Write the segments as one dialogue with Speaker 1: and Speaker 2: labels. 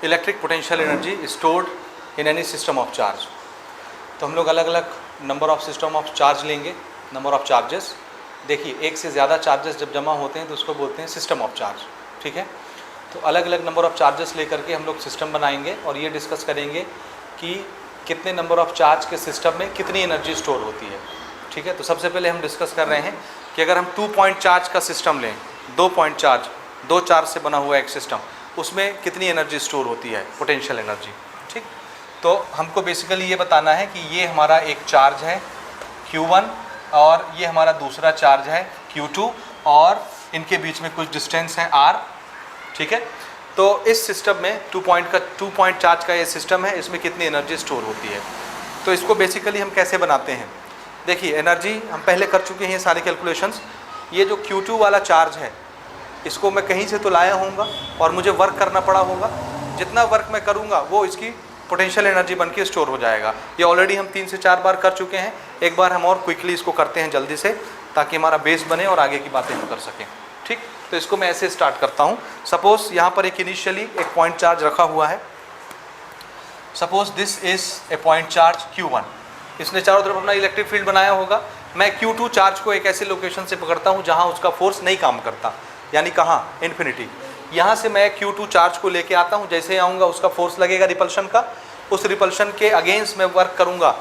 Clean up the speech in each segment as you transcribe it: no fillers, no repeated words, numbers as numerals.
Speaker 1: Electric potential energy stored in any system of charge. तो हम लोग अलग अलग number of system of charge लेंगे, नंबर ऑफ चार्जेस। देखिए, एक से ज़्यादा चार्जेस जब जमा होते हैं तो उसको बोलते हैं सिस्टम ऑफ चार्ज, ठीक है। तो अलग अलग नंबर ऑफ चार्जेस लेकर के हम लोग सिस्टम बनाएंगे और ये डिस्कस करेंगे कि कितने नंबर ऑफ चार्ज के सिस्टम में कितनी एनर्जी स्टोर होती है, ठीक है। तो सबसे पहले हम डिस्कस कर रहे हैं कि अगर हम 2 पॉइंट चार्ज का सिस्टम लें, 2 पॉइंट चार्ज, 2 चार्ज से बना हुआ एक सिस्टम, उसमें कितनी एनर्जी स्टोर होती है, पोटेंशियल एनर्जी, ठीक। तो हमको बेसिकली ये बताना है कि ये हमारा एक चार्ज है Q1 और ये हमारा दूसरा चार्ज है Q2 और इनके बीच में कुछ डिस्टेंस है R, ठीक है। तो इस सिस्टम में 2 पॉइंट चार्ज का ये सिस्टम है, इसमें कितनी एनर्जी स्टोर होती है। तो इसको बेसिकली हम कैसे बनाते हैं, देखिए एनर्जी हम पहले कर चुके हैं ये सारे कैलकुलेशंस। ये जो Q2 वाला चार्ज है इसको मैं कहीं से तो लाया होऊंगा और मुझे वर्क करना पड़ा होगा। जितना वर्क मैं करूंगा वो इसकी पोटेंशियल एनर्जी बन के स्टोर हो जाएगा। ये ऑलरेडी हम 3 से 4 बार कर चुके हैं, एक बार हम और क्विकली इसको करते हैं जल्दी से, ताकि हमारा बेस बने और आगे की बातें हम कर सकें, ठीक। तो इसको मैं ऐसे स्टार्ट करता हूँ। सपोज यहाँ पर एक इनिशियली एक पॉइंट चार्ज रखा हुआ है। Suppose this is a point charge Q1। इसने चारों तरफ अपना इलेक्ट्रिक फील्ड बनाया होगा। मैं Q2 चार्ज को एक ऐसी लोकेशन से पकड़ता हूँ जहाँ उसका फोर्स नहीं काम करता, यानी कहाँ, इन्फिनिटी। यहाँ से मैं Q2 चार्ज को लेके आता हूँ, जैसे आऊँगा उसका फोर्स लगेगा रिपल्शन का, उस रिपल्शन के अगेंस्ट मैं वर्क करूँगा,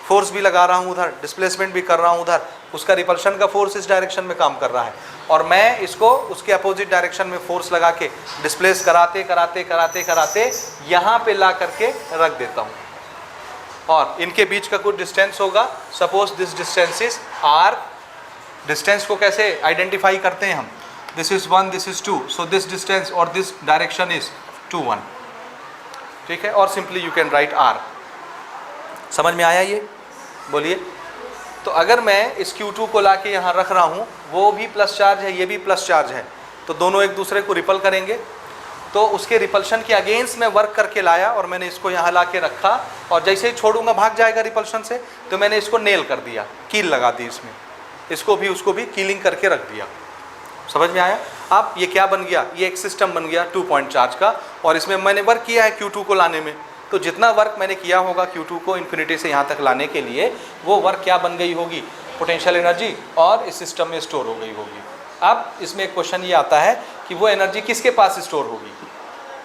Speaker 1: फोर्स भी लगा रहा हूँ उधर, डिस्प्लेसमेंट भी कर रहा हूँ उधर, उसका रिपल्शन का फोर्स इस डायरेक्शन में काम कर रहा है और मैं इसको उसके अपोजिट डायरेक्शन में फोर्स लगा के डिस्प्लेस कराते कराते कराते कराते यहाँ पे ला करके रख देता हूँ और इनके बीच का कुछ डिस्टेंस होगा। Suppose this distance is R। Distance को कैसे आइडेंटिफाई करते हैं हम, this is 1, this is 2, so this distance और दिस डायरेक्शन इज 2, 1, ठीक है। और simply you can write R। समझ में आया ये, बोलिए। तो अगर मैं इस Q2 को ला के यहाँ रख रहा हूँ, वो भी प्लस चार्ज है, ये भी प्लस चार्ज है, तो दोनों एक दूसरे को रिपल करेंगे। तो उसके रिपल्शन के अगेंस्ट में वर्क करके लाया और मैंने इसको यहाँ ला के रखा और जैसे ही छोड़ूंगा भाग जाएगा रिपल्शन से, तो मैंने इसको नेल कर दिया, कील लगा दी इसमें, इसको भी उसको भी कीलिंग करके रख दिया। समझ में आया। अब ये क्या बन गया, ये एक सिस्टम बन गया 2 पॉइंट चार्ज का और इसमें मैंने वर्क किया है Q2 को लाने में। तो जितना वर्क मैंने किया होगा Q2 को इन्फिनिटी से यहाँ तक लाने के लिए, वो वर्क क्या बन गई होगी, पोटेंशियल एनर्जी, और इस सिस्टम में स्टोर हो गई होगी। अब इसमें एक क्वेश्चन ये आता है कि वो एनर्जी किसके पास स्टोर होगी,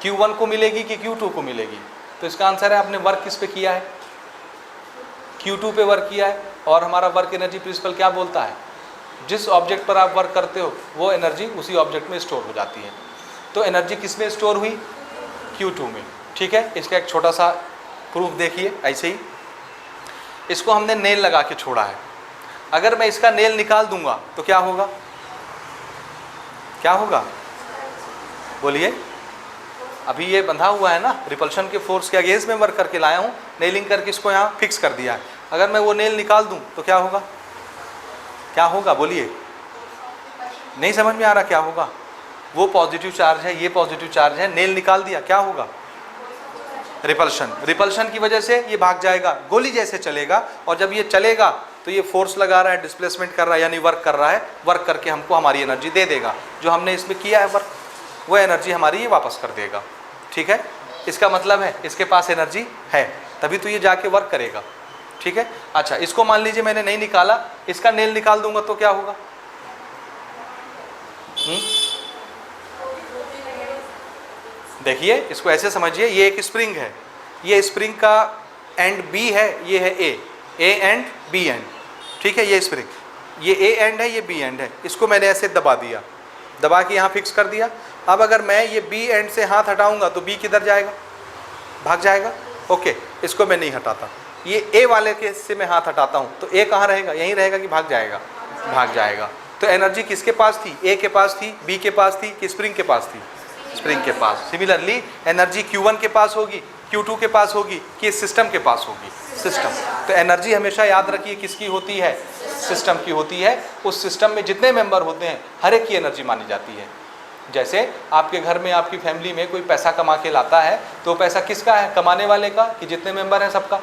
Speaker 1: Q1 को मिलेगी कि Q2 को मिलेगी। तो इसका आंसर है आपने वर्क किस पे किया है, Q2 पे वर्क किया है। और हमारा वर्क एनर्जी प्रिंसिपल क्या बोलता है, जिस ऑब्जेक्ट पर आप वर्क करते हो वो एनर्जी उसी ऑब्जेक्ट में स्टोर हो जाती है। तो एनर्जी किस में स्टोर हुई, Q2 में, ठीक है। इसका एक छोटा सा प्रूफ देखिए, ऐसे ही इसको हमने नेल लगा के छोड़ा है। अगर मैं इसका नेल निकाल दूंगा तो क्या होगा, क्या होगा, बोलिए। अभी ये बंधा हुआ है ना, रिपल्शन के फोर्स के अगेंस्ट में वर्क करके लाया हूँ, नेलिंग करके इसको यहाँ फिक्स कर दिया है। अगर मैं वो नेल निकाल दूँ तो क्या होगा, क्या होगा, बोलिए। नहीं समझ में आ रहा क्या होगा, वो पॉजिटिव चार्ज है, ये पॉजिटिव चार्ज है, नेल निकाल दिया, क्या होगा, रिपल्शन। रिपल्शन की वजह से ये भाग जाएगा, गोली जैसे चलेगा, और जब ये चलेगा तो ये फोर्स लगा रहा है, डिस्प्लेसमेंट कर रहा है, यानी वर्क कर रहा है, वर्क करके हमको हमारी एनर्जी दे देगा। जो हमने इसमें किया है वर्क, वो एनर्जी हमारी ये वापस कर देगा, ठीक है। इसका मतलब है इसके पास एनर्जी है, तभी तो ये जाके वर्क करेगा, ठीक है। अच्छा, इसको मान लीजिए मैंने नहीं निकाला, इसका नेल निकाल दूंगा तो क्या होगा, देखिए इसको ऐसे समझिए, ये एक स्प्रिंग है, ये स्प्रिंग का एंड B है, ये है A एंड B एंड, ठीक है। ये स्प्रिंग, ये A एंड है, ये B एंड है, इसको मैंने ऐसे दबा दिया, दबा के यहाँ फिक्स कर दिया। अब अगर मैं ये B एंड से हाथ हटाऊंगा तो B किधर जाएगा, भाग जाएगा, ओके। इसको मैं नहीं हटाता, ये A वाले के से मैं हाथ हटाता हूँ तो A कहाँ रहेगा, यहीं रहेगा कि भाग जाएगा, भाग जाएगा। तो एनर्जी किसके पास थी, A के पास थी, B के पास थी कि स्प्रिंग के पास थी, स्प्रिंग के पास। सिमिलरली एनर्जी Q1 के पास होगी, Q2 के पास होगी कि सिस्टम के पास होगी, सिस्टम। तो एनर्जी हमेशा याद रखिए किसकी होती है, सिस्टम की होती है। उस सिस्टम में जितने मेंबर होते हैं हर एक की एनर्जी मानी जाती है। जैसे आपके घर में, आपकी फैमिली में कोई पैसा कमा के लाता है तो पैसा किसका है, कमाने वाले का, कि जितने मेंबर हैं सबका।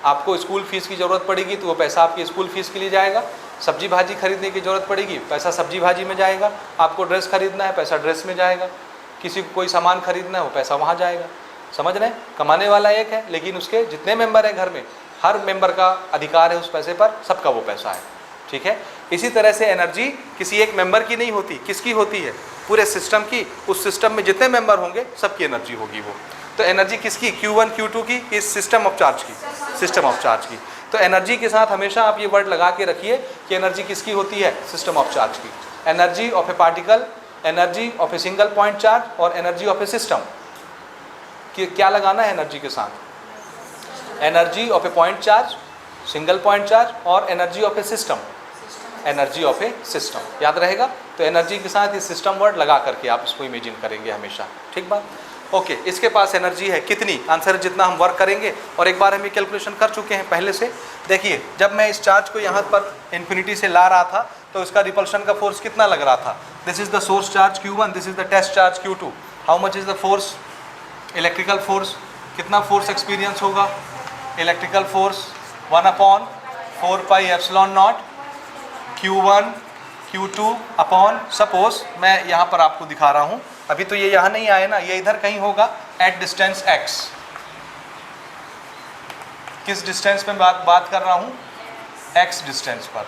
Speaker 1: आपको स्कूल फीस की ज़रूरत पड़ेगी तो वो पैसा आपकी स्कूल फीस के लिए जाएगा। सब्जी भाजी खरीदने की ज़रूरत पड़ेगी, पैसा सब्जी भाजी में जाएगा। आपको ड्रेस खरीदना है, पैसा ड्रेस में जाएगा। किसी को कोई सामान खरीदना है वो पैसा वहाँ जाएगा। समझ रहे हैं? कमाने वाला एक है, लेकिन उसके जितने मेंबर हैं घर में, हर मेंबर का अधिकार है उस पैसे पर, सबका वो पैसा है। ठीक है? इसी तरह से एनर्जी किसी एक मेंबर की नहीं होती, किसकी होती है? पूरे सिस्टम की। उस सिस्टम में जितने मेंबर होंगे सबकी एनर्जी होगी वो। तो एनर्जी किसकी? Q1 Q2 की, इस सिस्टम ऑफ चार्ज की, सिस्टम ऑफ चार्ज की। तो एनर्जी के साथ हमेशा आप ये वर्ड लगा के रखिए कि एनर्जी किसकी होती है? सिस्टम ऑफ चार्ज की। Energy of a particle, energy of a single point charge और एनर्जी ऑफ ए सिस्टम। क्या लगाना है एनर्जी के साथ? Energy of a point charge, single point charge और energy of a system, energy of a system. याद रहेगा? तो एनर्जी के साथ ये सिस्टम वर्ड लगा करके आप इसको इमेजिन करेंगे हमेशा। ठीक बात? ओके, इसके पास एनर्जी है कितनी? आंसर जितना हम वर्क करेंगे, और एक बार हम ये कैलकुलेशन कर चुके हैं पहले से। देखिए, जब मैं इस चार्ज को यहाँ पर इन्फिनिटी से ला रहा था तो इसका रिपल्शन का फोर्स कितना लग रहा था? This is the source charge Q1, this is the test charge Q2। How much is the force? Electrical force. कितना फोर्स एक्सपीरियंस होगा? Electrical force 1/4πε0 Q1 Q2 upon, suppose मैं यहाँ पर आपको दिखा रहा हूँ, अभी तो ये यहाँ नहीं आए ना, ये इधर कहीं होगा एट डिस्टेंस x। किस डिस्टेंस पे बात कर रहा हूँ? x डिस्टेंस पर।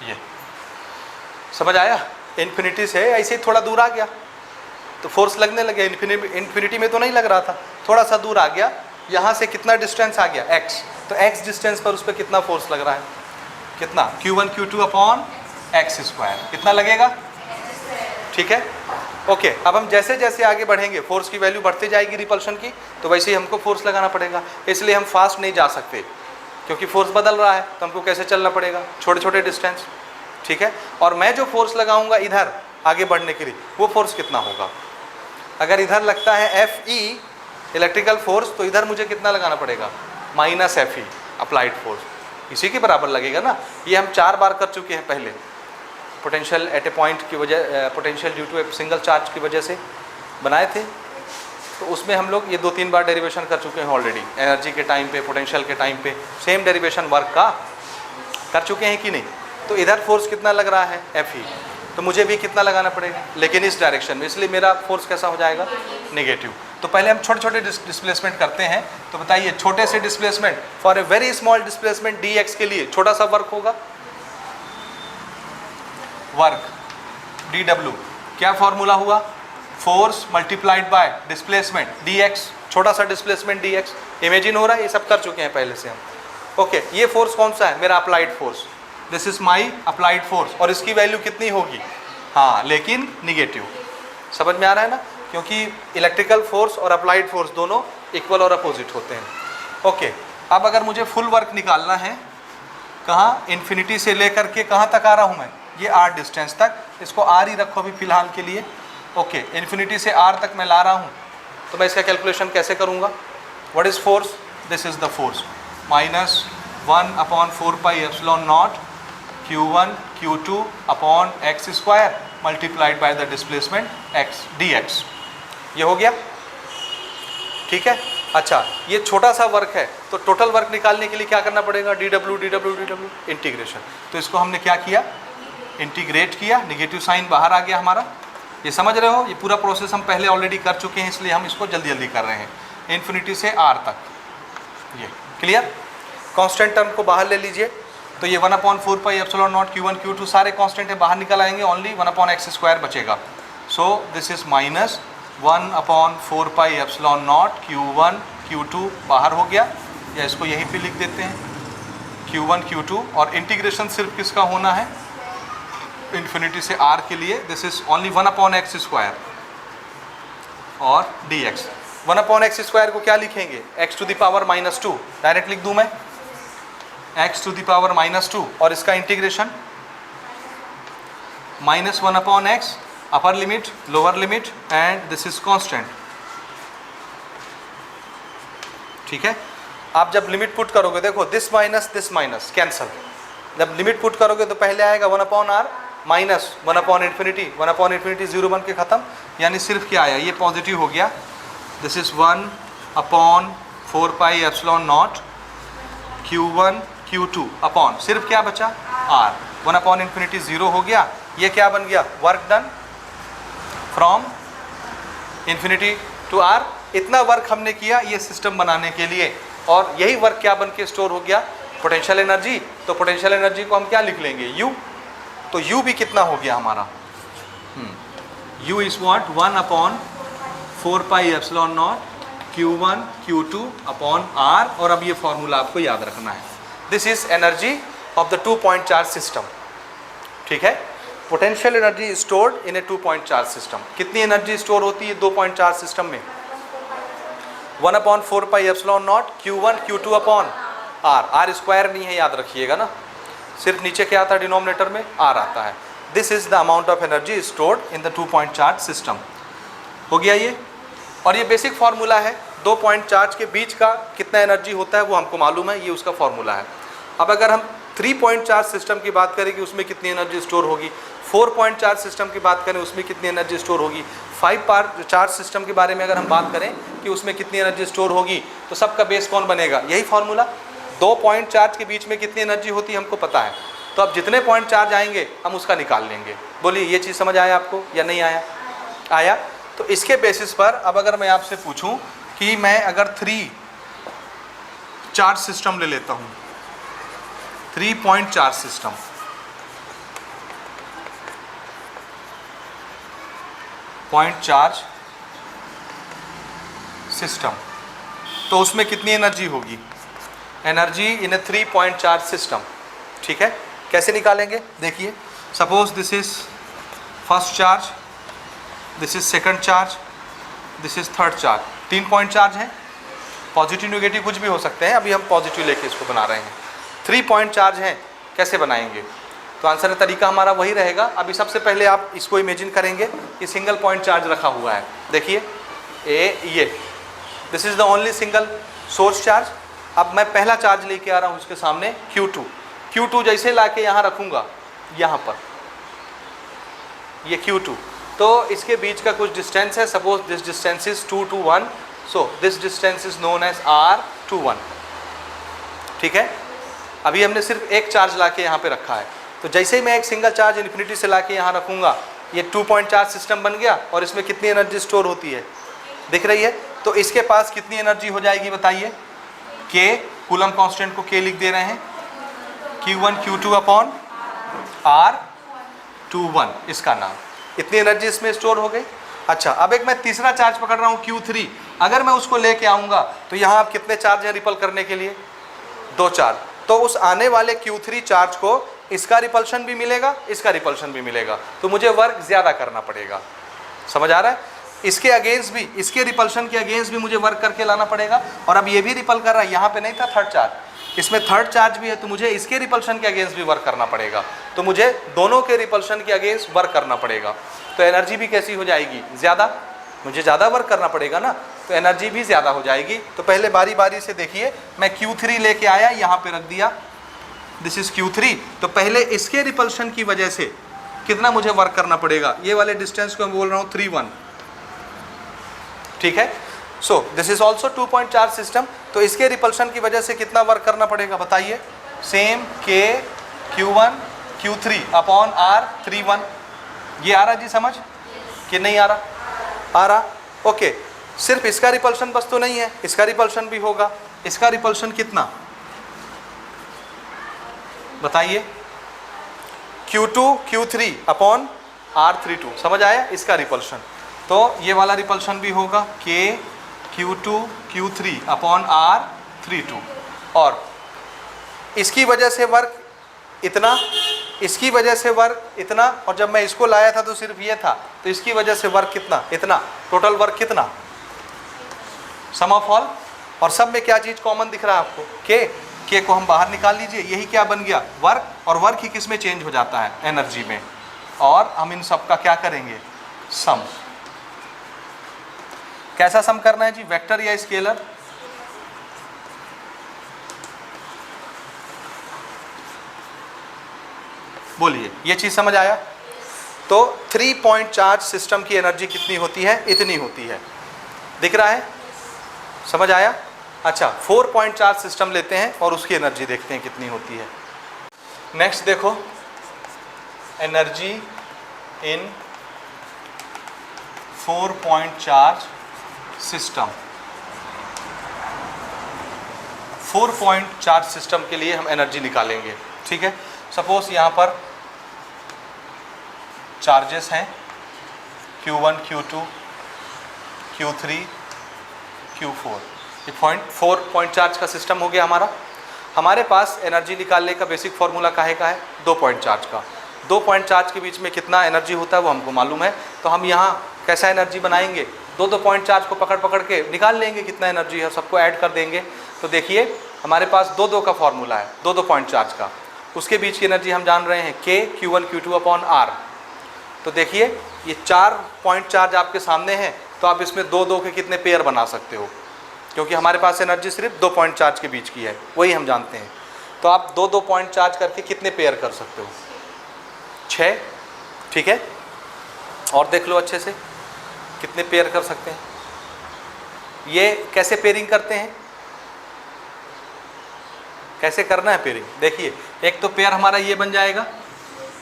Speaker 1: ये समझ आया? इन्फिनिटी से ऐसे थोड़ा दूर आ गया तो फोर्स लगने लगे। इन्फिनिटी में तो नहीं लग रहा था, थोड़ा सा दूर आ गया, यहाँ से कितना डिस्टेंस आ गया? x। तो x डिस्टेंस पर उस पर कितना फोर्स लग रहा है? कितना? Q1 Q2 upon x square. कितना लगेगा? ठीक है? ओके, अब हम जैसे जैसे आगे बढ़ेंगे फोर्स की वैल्यू बढ़ती जाएगी रिपल्शन की, तो वैसे ही हमको फोर्स लगाना पड़ेगा। इसलिए हम फास्ट नहीं जा सकते क्योंकि फोर्स बदल रहा है, तो हमको कैसे चलना पड़ेगा? छोटे छोटे डिस्टेंस। ठीक है? और मैं जो फोर्स लगाऊंगा इधर आगे बढ़ने के लिए, वो फोर्स कितना होगा? अगर इधर लगता है FE इलेक्ट्रिकल फोर्स, तो इधर मुझे कितना लगाना पड़ेगा? -FE applied force. इसी के बराबर लगेगा ना। ये हम 4 बार कर चुके हैं पहले, पोटेंशियल एट ए पॉइंट की वजह, potential due to a single charge की वजह से बनाए थे। तो उसमें हम लोग ये 2-3 बार डेरिवेशन कर चुके हैं ऑलरेडी। एनर्जी के टाइम पे, पोटेंशियल के टाइम पे सेम डेरिवेशन वर्क का कर चुके हैं कि नहीं? तो इधर फोर्स कितना लग रहा है? FE। तो मुझे भी कितना लगाना पड़ेगा? लेकिन इस डायरेक्शन में, इसलिए मेरा फोर्स कैसा हो जाएगा? नेगेटिव। तो पहले हम छोटे छोटे डिस्प्लेसमेंट करते हैं। तो बताइए, छोटे से displacement for a very small displacement dx के लिए छोटा सा वर्क होगा, वर्क dw। क्या फॉर्मूला हुआ? Force multiplied by displacement dx। छोटा सा डिस्प्लेसमेंट dx इमेजिन हो रहा है, ये सब कर चुके हैं पहले से हम। ओके, ये फोर्स कौन सा है? मेरा applied force. This is my applied force. और इसकी वैल्यू कितनी होगी? हाँ, लेकिन निगेटिव। समझ में आ रहा है ना? क्योंकि इलेक्ट्रिकल फोर्स और अप्लाइड फोर्स दोनों इक्वल और अपोजिट होते हैं। ओके, अब अगर मुझे फुल वर्क निकालना है, कहाँ? इन्फिनिटी से लेकर के कहाँ तक आ रहा हूँ मैं? ये r डिस्टेंस तक। इसको r ही रखो अभी फ़िलहाल के लिए। ओके, इन्फिनिटी से r तक मैं ला रहा हूँ, तो मैं इसका कैलकुलेशन कैसे करूँगा? What is force? This is the force, -1/4πε0 Q1 Q2 upon x square multiplied by the displacement x dx। ये हो गया? ठीक है? अच्छा, ये छोटा सा वर्क है, तो टोटल वर्क निकालने के लिए क्या करना पड़ेगा? dw integration. तो इसको हमने क्या किया? इंटीग्रेट किया, नेगेटिव साइन बाहर आ गया हमारा। ये समझ रहे हो? ये पूरा प्रोसेस हम पहले ऑलरेडी कर चुके हैं, इसलिए हम इसको जल्दी जल्दी कर रहे हैं। इन्फिनिटी से r तक, ये क्लियर? कांस्टेंट टर्म को बाहर ले लीजिए, तो ये 1/4πε0 Q1 Q2 सारे कांस्टेंट है, बाहर निकल आएंगे, ओनली 1/x स्क्वायर बचेगा। So this is -1/4πε0 Q1 Q2 बाहर हो गया, या इसको यहीं पे लिख देते हैं Q1 Q2। और इंटीग्रेशन सिर्फ किसका होना है? इन्फिनिटी से r के लिए। This is only 1/x square और dx। 1/x स्क्वायर को क्या लिखेंगे? x to the power -2 direct लिख दूं मैं, x टू द पावर -2। और इसका integration -1/x upper limit, lower limit, and this is constant. ठीक है? आप जब लिमिट पुट करोगे, देखो दिस माइनस कैंसल। जब लिमिट पुट करोगे तो पहले आएगा 1/r माइनस 1/∞, 1/∞ 0 बन के ख़त्म, यानी सिर्फ क्या आया? ये पॉजिटिव हो गया। This is 1/4πε0 Q1 Q2 upon सिर्फ क्या बचा? r। 1/∞ 0 हो गया। ये क्या बन गया, work done from infinity to R. इतना वर्क हमने किया ये सिस्टम बनाने के लिए, और यही वर्क क्या बन के स्टोर हो गया, पोटेंशियल एनर्जी। तो पोटेंशियल एनर्जी को हम क्या लिख लेंगे, यू। तो यू भी कितना हो गया हमारा, U is what 1/4πε0 Q1 Q2 upon R। और अब ये फॉर्मूला आपको याद रखना है, this is energy of the 2 point charge system. ठीक है, potential energy stored in a 2 point charge system. कितनी एनर्जी स्टोर होती है 2 पॉइंट चार्ज सिस्टम में, 1/4πε0 Q1 Q2 upon R। R square नहीं है, याद रखिएगा ना, सिर्फ नीचे क्या आता है डिनोमिनेटर में, R आता है। This is the amount of energy stored in the 2 point charge system. हो गया ये, और ये बेसिक फार्मूला है। 2 पॉइंट चार्ज के बीच का कितना एनर्जी होता है वो हमको मालूम है, ये उसका फार्मूला है। अब अगर हम 3 पॉइंट चार्ज सिस्टम की बात करें कि उसमें कितनी एनर्जी स्टोर होगी, 4 पॉइंट चार्ज सिस्टम की बात करें उसमें कितनी एनर्जी स्टोर होगी, 5 चार्ज सिस्टम के बारे में अगर हम बात करें कि उसमें कितनी एनर्जी स्टोर होगी, तो सबका बेस कौन बनेगा, यही फार्मूला। 2 पॉइंट चार्ज के बीच में कितनी एनर्जी होती है हमको पता है, तो अब जितने पॉइंट चार्ज आएंगे हम उसका निकाल लेंगे। बोलिए ये चीज़ समझ आया आपको या नहीं आया, आया। तो इसके बेसिस पर अब अगर मैं आपसे पूछूं कि मैं अगर 3 चार्ज सिस्टम ले लेता हूं, 3 point charge system, point charge system, तो उसमें कितनी एनर्जी होगी, energy in A 3 point charge system. ठीक है, कैसे निकालेंगे, देखिए suppose this is first charge, this is second charge, this is third charge. 3 point charge हैं, पॉजिटिव नेगेटिव कुछ भी हो सकते हैं, अभी हम पॉजिटिव लेके इसको बना रहे हैं। 3 पॉइंट चार्ज हैं, कैसे बनाएंगे, तो आंसर तरीका हमारा वही रहेगा। अभी सबसे पहले आप इसको इमेजिन करेंगे कि सिंगल पॉइंट चार्ज रखा हुआ है, देखिए ये this is the only single source charge. अब मैं पहला चार्ज लेके आ रहा हूँ इसके सामने Q2 जैसे ला के यहाँ रखूँगा, यहाँ पर ये Q2, तो इसके बीच का कुछ डिस्टेंस है, suppose this distance is 2 to 1, so this distance is known as R21। ठीक है, अभी हमने सिर्फ एक चार्ज ला के यहाँ पे रखा है, तो जैसे ही मैं एक सिंगल चार्ज इन्फिनिटी से ला के यहाँ रखूँगा, ये 2 पॉइंट चार्ज सिस्टम बन गया, और इसमें कितनी एनर्जी स्टोर होती है दिख रही है। तो इसके पास कितनी एनर्जी हो जाएगी बताइए, K, कूलम कांस्टेंट को K लिख दे रहे हैं, Q1 Q2 अपॉन R21 इसका नाम, इतनी एनर्जी इसमें स्टोर हो गई। अच्छा, अब एक मैं तीसरा चार्ज पकड़ रहा हूँ Q3, अगर मैं उसको लेके आऊँगा तो यहाँ आप कितने चार्ज हैं रिपल करने के लिए, 2 चार्ज। तो उस आने वाले Q3 चार्ज को इसका रिपल्शन भी मिलेगा, इसका रिपल्शन भी मिलेगा, तो मुझे वर्क ज़्यादा करना पड़ेगा। समझ आ रहा है, इसके अगेंस्ट भी, इसके रिपल्शन के अगेंस्ट भी मुझे वर्क करके लाना पड़ेगा। और अब ये भी रिपल कर रहा है, यहाँ पे नहीं था थर्ड चार्ज, इसमें थर्ड चार्ज भी है, तो मुझे इसके रिपल्शन के अगेंस्ट भी वर्क करना पड़ेगा, तो मुझे दोनों के रिपल्शन के अगेंस्ट वर्क करना पड़ेगा। तो एनर्जी भी कैसी हो जाएगी, ज़्यादा, मुझे ज़्यादा वर्क करना पड़ेगा ना, तो एनर्जी भी ज़्यादा हो जाएगी। तो पहले बारी बारी से देखिए, मैं Q3 लेके आया, यहाँ पे रख दिया, दिस इज Q3, तो पहले इसके रिपल्शन की वजह से कितना मुझे वर्क करना पड़ेगा, ये वाले डिस्टेंस को मैं बोल रहा हूँ 3-1। ठीक है, so this is also 2 point charge system, तो इसके रिपल्शन की वजह से कितना वर्क करना पड़ेगा बताइए, same K Q1 Q3 upon R31। ये आ रहा जी समझ कि नहीं आ रहा, आ रहा, ओके। सिर्फ इसका रिपल्शन बस तो नहीं है, इसका रिपल्शन भी होगा, इसका रिपल्शन कितना बताइए, Q2 Q3 अपॉन R32, समझ आया इसका रिपल्शन। तो ये वाला रिपल्शन भी होगा K Q2 Q3 upon R32, और इसकी वजह से वर्क इतना, इसकी वजह से वर्क इतना, और जब मैं इसको लाया था तो सिर्फ ये था, तो इसकी वजह से वर्क कितना, इतना, टोटल वर्क कितना, सम ऑफ ऑल। और सब में क्या चीज़ कॉमन दिख रहा है आपको, K को हम बाहर निकाल लीजिए, यही क्या बन गया, वर्क, और वर्क ही किस में चेंज हो जाता है, एनर्जी में, और हम इन सब का क्या करेंगे, सम। कैसा सम करना है जी, वेक्टर या स्केलर, बोलिए, ये चीज़ समझ आया। तो 3 पॉइंट चार्ज सिस्टम की एनर्जी कितनी होती है, इतनी होती है, दिख रहा है, समझ आया। अच्छा, 4 पॉइंट चार्ज सिस्टम लेते हैं और उसकी एनर्जी देखते हैं कितनी होती है। नेक्स्ट देखो, energy in 4 point charge system. 4 point charge system के लिए हम एनर्जी निकालेंगे, ठीक है। सपोज यहाँ पर चार्जेस हैं Q1, Q2, Q3, Q4। ये 4 पॉइंट चार्ज का सिस्टम हो गया हमारा। हमारे पास एनर्जी निकालने का बेसिक फॉर्मूला काहे का है? 2 पॉइंट चार्ज का। 2 पॉइंट चार्ज के बीच में कितना एनर्जी होता है वो हमको मालूम है, तो हम यहाँ कैसा एनर्जी बनाएंगे? 2 पॉइंट चार्ज को पकड़ पकड़ के निकाल लेंगे कितना एनर्जी है, सबको ऐड कर देंगे। तो देखिए हमारे पास 2 का फॉर्मूला है, 2 पॉइंट चार्ज का। उसके बीच की एनर्जी हम जान रहे हैं K Q1 Q2 upon R। तो देखिए ये 4 पॉइंट चार्ज आपके सामने हैं, तो आप इसमें 2 के कितने पेयर बना सकते हो, क्योंकि हमारे पास एनर्जी सिर्फ 2 पॉइंट चार्ज के बीच की है, वही हम जानते हैं। तो आप 2 पॉइंट चार्ज करके कितने पेयर कर सकते हो? 6, ठीक है। और देख लो अच्छे से कितने पेयर कर सकते हैं। ये कैसे पेयरिंग करते हैं, कैसे करना है पेयरिंग? देखिए एक तो पेयर हमारा ये बन जाएगा,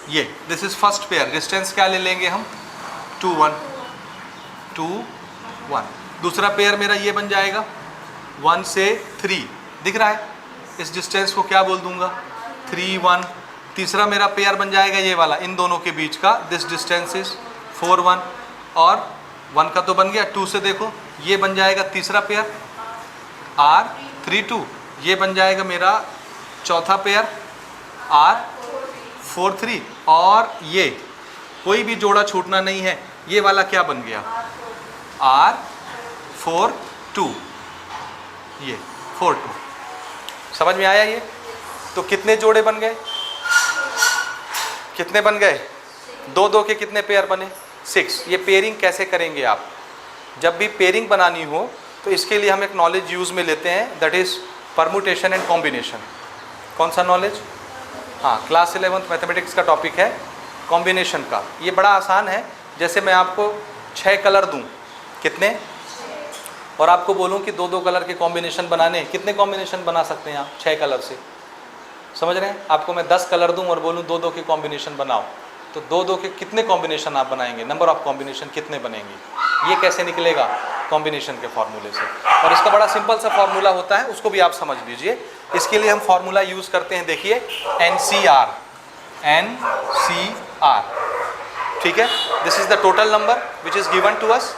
Speaker 1: ये this is first pair. Distance क्या ले लेंगे हम? 2 1 2 1। दूसरा पेयर मेरा ये बन जाएगा 1 से 3, दिख रहा है? इस डिस्टेंस को क्या बोल दूंगा? 3 1। तीसरा मेरा पेयर बन जाएगा ये वाला, इन दोनों के बीच का, दिस डिस्टेंस इज 4 1। और 1 का तो बन गया, 2 से देखो ये बन जाएगा तीसरा पेयर R 3 2। ये बन जाएगा मेरा चौथा पेयर R 4 3। और ये कोई भी जोड़ा छूटना नहीं है, ये वाला क्या बन गया? R 4 2। ये 4 2। समझ में आया? ये तो कितने जोड़े बन गए? कितने बन गए? 2 के कितने पेयर बने? 6। ये पेयरिंग कैसे करेंगे आप? जब भी पेयरिंग बनानी हो तो इसके लिए हम एक नॉलेज यूज़ में लेते हैं, that is permutation and combination. कौन सा नॉलेज? हाँ, क्लास 11th मैथमेटिक्स का टॉपिक है कॉम्बिनेशन का। ये बड़ा आसान है। जैसे मैं आपको 6 कलर दूँ, कितने, और आपको बोलूँ कि 2 कलर के कॉम्बिनेशन बनाने, कितने कॉम्बिनेशन बना सकते हैं आप 6 कलर से? समझ रहे हैं? आपको मैं 10 कलर दूँ और बोलूँ 2 के कॉम्बिनेशन बनाओ, तो 2 के कितने कॉम्बिनेशन आप बनाएंगे? नंबर ऑफ कॉम्बिनेशन कितने बनेंगे? ये कैसे निकलेगा? कॉम्बिनेशन के फॉर्मूले से। और इसका बड़ा सिंपल सा फॉर्मूला होता है, उसको भी आप समझ लीजिए। इसके लिए हम फॉर्मूला यूज़ करते हैं, देखिए NCR, ठीक है। This is the total number which is given to us.